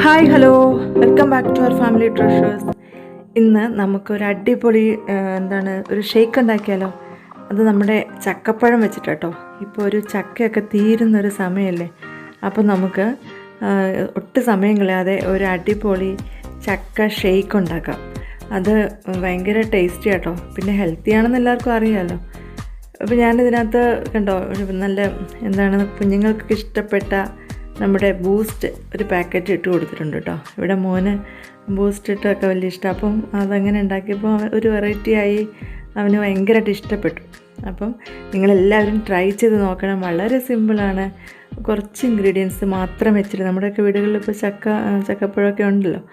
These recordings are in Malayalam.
Hi hello, welcome back to our family treasures. ഇന്ന് നമുക്കൊരു അടിപൊളി ഒരു ഷേക്ക് ഉണ്ടാക്കിയാലോ. അത് നമ്മുടെ ചക്കപ്പഴം വെച്ചിട്ടോ. ഇപ്പോൾ ഒരു ചക്കയൊക്കെ തീരുന്നൊരു സമയമല്ലേ, അപ്പോൾ നമുക്ക് ഒട്ടും സമയം കളയാതെ ഒരു അടിപൊളി ചക്ക ഷേക്ക് ഉണ്ടാക്കാം. അത് ഭയങ്കര ടേസ്റ്റി ആട്ടോ, പിന്നെ ഹെൽത്തി ആണെന്ന് എല്ലാവർക്കും അറിയാമല്ലോ. അപ്പോൾ ഞാനിതിനകത്ത് കണ്ടോ നല്ല കുഞ്ഞുങ്ങൾക്ക് ഇഷ്ടപ്പെട്ട നമ്മുടെ ബൂസ്റ്റ് ഒരു പാക്കറ്റ് ഇട്ട് കൊടുത്തിട്ടുണ്ട് കേട്ടോ. ഇവിടെ മോന് ബൂസ്റ്റ് ഇട്ടൊക്കെ വലിയ ഇഷ്ടം. അപ്പം അതങ്ങനെ ഉണ്ടാക്കിയപ്പോൾ ഒരു വെറൈറ്റി ആയി, അവന് ഭയങ്കരമായിട്ട് ഇഷ്ടപ്പെട്ടു. അപ്പം നിങ്ങളെല്ലാവരും ട്രൈ ചെയ്ത് നോക്കണം. വളരെ സിമ്പിളാണ്, കുറച്ച് ഇൻഗ്രീഡിയൻസ് മാത്രം വെച്ചിട്ട്. നമ്മുടെയൊക്കെ വീടുകളിൽ ഇപ്പോൾ ചക്കപ്പഴമൊക്കെ ഉണ്ടല്ലോ.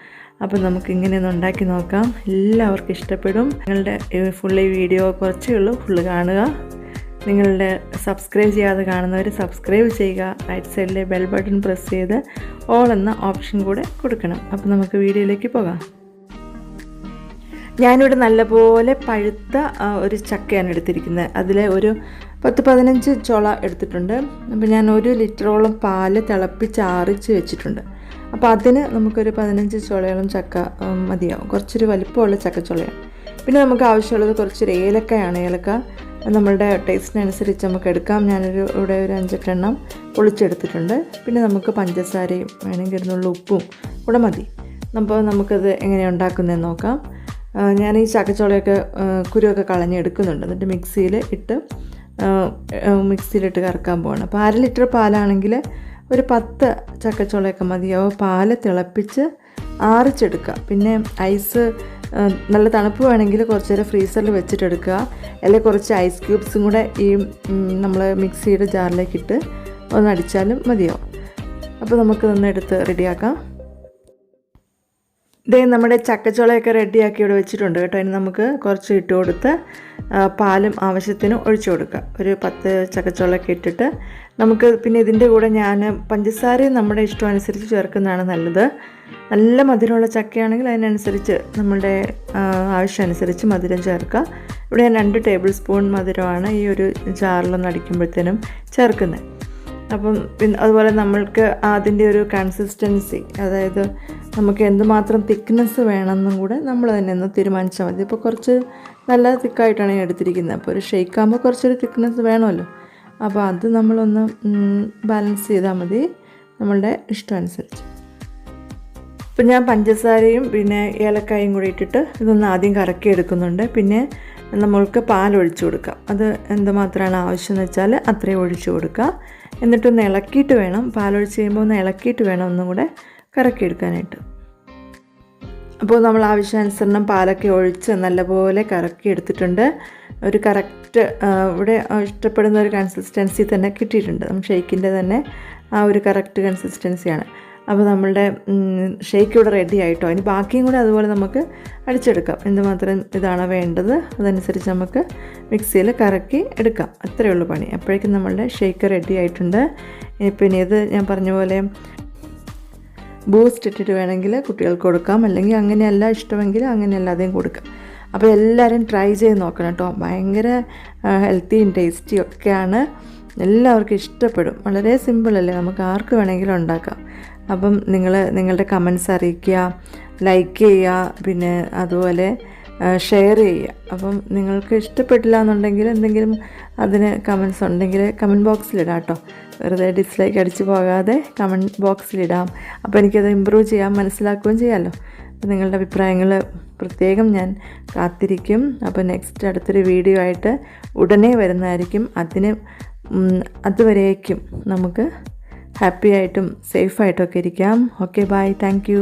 അപ്പം നമുക്ക് ഇങ്ങനെയൊന്ന് ഉണ്ടാക്കി നോക്കാം. എല്ലാവർക്കും ഇഷ്ടപ്പെടും. നിങ്ങളുടെ ഫുള്ള് ഈ വീഡിയോ കുറച്ചേ ഉള്ളൂ, ഫുള്ള് കാണുക. നിങ്ങളുടെ സബ്സ്ക്രൈബ് ചെയ്യാതെ കാണുന്നവർ സബ്സ്ക്രൈബ് ചെയ്യുക. റൈറ്റ് സൈഡിലെ ബെൽ ബട്ടൺ പ്രസ് ചെയ്ത് ഓൾ എന്ന ഓപ്ഷൻ കൂടെ കൊടുക്കണം. അപ്പോൾ നമുക്ക് വീഡിയോയിലേക്ക് പോകാം. ഞാനിവിടെ നല്ലപോലെ പഴുത്ത ഒരു ചക്കയാണ് എടുത്തിരിക്കുന്നത്. അതിൽ ഒരു 10-15 ചുള എടുത്തിട്ടുണ്ട്. അപ്പോൾ ഞാൻ 1 ലിറ്ററോളം പാല് തിളപ്പിച്ച് ആറിച്ച് വെച്ചിട്ടുണ്ട്. അപ്പോൾ അതിന് നമുക്കൊരു 15 ചുളയോളം ചക്ക മതിയാവും. കുറച്ചൊരു വലിപ്പമുള്ള ചക്കച്ചുളയാണ്. പിന്നെ നമുക്ക് ആവശ്യമുള്ളത് കുറച്ചൊരു ഏലക്കയാണ്. ഏലക്ക നമ്മളുടെ ടേസ്റ്റിനനുസരിച്ച് നമുക്ക് എടുക്കാം. ഇവിടെ ഒരു 5-8 എണ്ണം പൊളിച്ചെടുത്തിട്ടുണ്ട്. പിന്നെ നമുക്ക് പഞ്ചസാരയും വേണമെങ്കിൽ ഇരുന്നുള്ള ഉപ്പും കൂടെ മതി. അപ്പോൾ നമുക്കത് എങ്ങനെയാണ് ഉണ്ടാക്കുന്നതെന്ന് നോക്കാം. ഞാൻ ഈ ചക്കച്ചോളയൊക്കെ കുരുവൊക്കെ കളഞ്ഞെടുക്കുന്നുണ്ട്. എന്നിട്ട് മിക്സിയിലിട്ട് കറക്കാൻ പോവാണ്. അപ്പോൾ 1/2 ലിറ്റർ പാലാണെങ്കിൽ ഒരു 10 ചക്കച്ചോളയൊക്കെ മതിയാവും. പാല് തിളപ്പിച്ച് ആറിച്ചെടുക്കുക. പിന്നെ ഐസ് നല്ല തണുപ്പ് വേണമെങ്കിൽ കുറച്ച് നേരം ഫ്രീസറിൽ വെച്ചിട്ടെടുക്കുക. അല്ലെങ്കിൽ കുറച്ച് ഐസ് ക്യൂബ്സും കൂടെ ഈ നമ്മൾ മിക്സിയുടെ ജാറിലേക്ക് ഇട്ട് ഒന്ന് അടിച്ചാലും മതിയാവും. അപ്പോൾ നമുക്ക് എടുത്ത് റെഡിയാക്കാം. ഇതേ നമ്മുടെ ചക്കച്ചോളയൊക്കെ റെഡിയാക്കി ഇവിടെ വെച്ചിട്ടുണ്ട് കേട്ടോ. ഇനി നമുക്ക് കുറച്ച് ഇട്ട് കൊടുത്ത് പാലും ആവശ്യത്തിന് ഒഴിച്ചു കൊടുക്കുക. ഒരു 10 ചക്കച്ചോളയൊക്കെ ഇട്ടിട്ട് നമുക്ക് പിന്നെ ഇതിൻ്റെ കൂടെ ഞാൻ പഞ്ചസാരയും നമ്മുടെ ഇഷ്ടം അനുസരിച്ച് ചേർക്കുന്നതാണ് നല്ലത്. നല്ല മധുരമുള്ള ചക്കയാണെങ്കിൽ അതിനനുസരിച്ച് നമ്മളുടെ ആവശ്യമനുസരിച്ച് മധുരം ചേർക്കുക. ഇവിടെ ഞാൻ 2 ടേബിൾ സ്പൂൺ മധുരമാണ് ഈ ഒരു ജാറിലൊന്ന് അടിക്കുമ്പോഴത്തേനും ചേർക്കുന്നത്. അപ്പം അതുപോലെ നമ്മൾക്ക് അതിൻ്റെ ഒരു കൺസിസ്റ്റൻസി, അതായത് നമുക്ക് എന്തുമാത്രം തിക്നെസ് വേണമെന്നും കൂടെ നമ്മൾ തന്നെ ഒന്ന് തീരുമാനിച്ചാൽ മതി. ഇപ്പോൾ കുറച്ച് നല്ല തിക്കായിട്ടാണ് ഞാൻ എടുത്തിരിക്കുന്നത്. അപ്പോൾ ഒരു ഷേക്ക് ആകുമ്പോൾ കുറച്ചൊരു തിക്നെസ് വേണമല്ലോ. അപ്പോൾ അത് നമ്മളൊന്ന് ബാലൻസ് ചെയ്താൽ മതി നമ്മളുടെ ഇഷ്ടമനുസരിച്ച്. ഇപ്പം ഞാൻ പഞ്ചസാരയും പിന്നെ ഏലക്കായും കൂടി ഇട്ടിട്ട് ഇതൊന്ന് ആദ്യം കറക്കി എടുക്കുന്നുണ്ട്. പിന്നെ നമ്മൾക്ക് പാലൊഴിച്ച് കൊടുക്കാം. അത് എന്തുമാത്രമാണ് ആവശ്യമെന്ന് വെച്ചാൽ അത്രയും ഒഴിച്ച് കൊടുക്കുക. എന്നിട്ടൊന്ന് ഇളക്കിയിട്ട് വേണം, പാലൊഴിച്ച് കഴിയുമ്പോൾ ഒന്ന് ഇളക്കിയിട്ട് വേണം ഒന്നും കൂടെ കറക്കിയെടുക്കാനായിട്ട്. അപ്പോൾ നമ്മൾ ആവശ്യാനുസരണം പാലൊക്കെ ഒഴിച്ച് നല്ലപോലെ കറക്കി എടുത്തിട്ടുണ്ട്. ഒരു കറക്റ്റ് ഇവിടെ ഇഷ്ടപ്പെടുന്ന ഒരു കൺസിസ്റ്റൻസി തന്നെ കിട്ടിയിട്ടുണ്ട്. ഷേക്കിൻ്റെ തന്നെ ആ ഒരു കറക്റ്റ് കൺസിസ്റ്റൻസിയാണ്. അപ്പോൾ നമ്മളുടെ ഷേക്ക് ഇവിടെ റെഡി ആയിട്ടോ. ഇനി ബാക്കിയും കൂടെ അതുപോലെ നമുക്ക് അടിച്ചെടുക്കാം. എന്തുമാത്രം ഇതാണ് വേണ്ടത് അതനുസരിച്ച് നമുക്ക് മിക്സിയിൽ കറക്കി എടുക്കാം. അത്രയേ ഉള്ളൂ പണി. അപ്പോഴേക്കും നമ്മളുടെ ഷേക്ക് റെഡി ആയിട്ടുണ്ട്. പിന്നെ ഇത് ഞാൻ പറഞ്ഞ പോലെ ബൂസ്റ്റ് ഇട്ടിട്ട് വേണമെങ്കിൽ കുട്ടികൾക്ക് കൊടുക്കാം, അല്ലെങ്കിൽ അങ്ങനെയല്ല ഇഷ്ടമെങ്കിൽ അങ്ങനെയല്ലാതെയും കൊടുക്കാം. അപ്പോൾ എല്ലാവരും ട്രൈ ചെയ്ത് നോക്കണം കേട്ടോ. ഭയങ്കര ഹെൽത്തിയും ടേസ്റ്റിയും ഒക്കെയാണ്. എല്ലാവർക്കും ഇഷ്ടപ്പെടും. വളരെ സിമ്പിളല്ലേ, നമുക്ക് ആർക്ക് വേണമെങ്കിലും ഉണ്ടാക്കാം. അപ്പം നിങ്ങളുടെ കമൻസ് അറിയിക്കുക, ലൈക്ക് ചെയ്യുക, പിന്നെ അതുപോലെ ഷെയർ ചെയ്യുക. അപ്പം നിങ്ങൾക്ക് ഇഷ്ടപ്പെട്ടില്ല എന്നുണ്ടെങ്കിൽ എന്തെങ്കിലും അതിന് കമൻസ് ഉണ്ടെങ്കിൽ കമൻറ്റ് ബോക്സിലിടാം കേട്ടോ. വെറുതെ ഡിസ്ലൈക്ക് അടിച്ച് പോകാതെ കമൻറ്റ് ബോക്സിലിടാം. അപ്പോൾ എനിക്കത് ഇമ്പ്രൂവ് ചെയ്യാൻ മനസ്സിലാക്കുകയും ചെയ്യാമല്ലോ. അപ്പോൾ നിങ്ങളുടെ അഭിപ്രായങ്ങൾ പ്രത്യേകം ഞാൻ കാത്തിരിക്കും. അപ്പോൾ അടുത്തൊരു വീഡിയോ ആയിട്ട് ഉടനെ വരുന്നതായിരിക്കും. അതുവരേക്കും നമുക്ക് ഹാപ്പി ആയിട്ടും സേഫായിട്ടൊക്കെ ഇരിക്കാം. Okay, bye, thank U.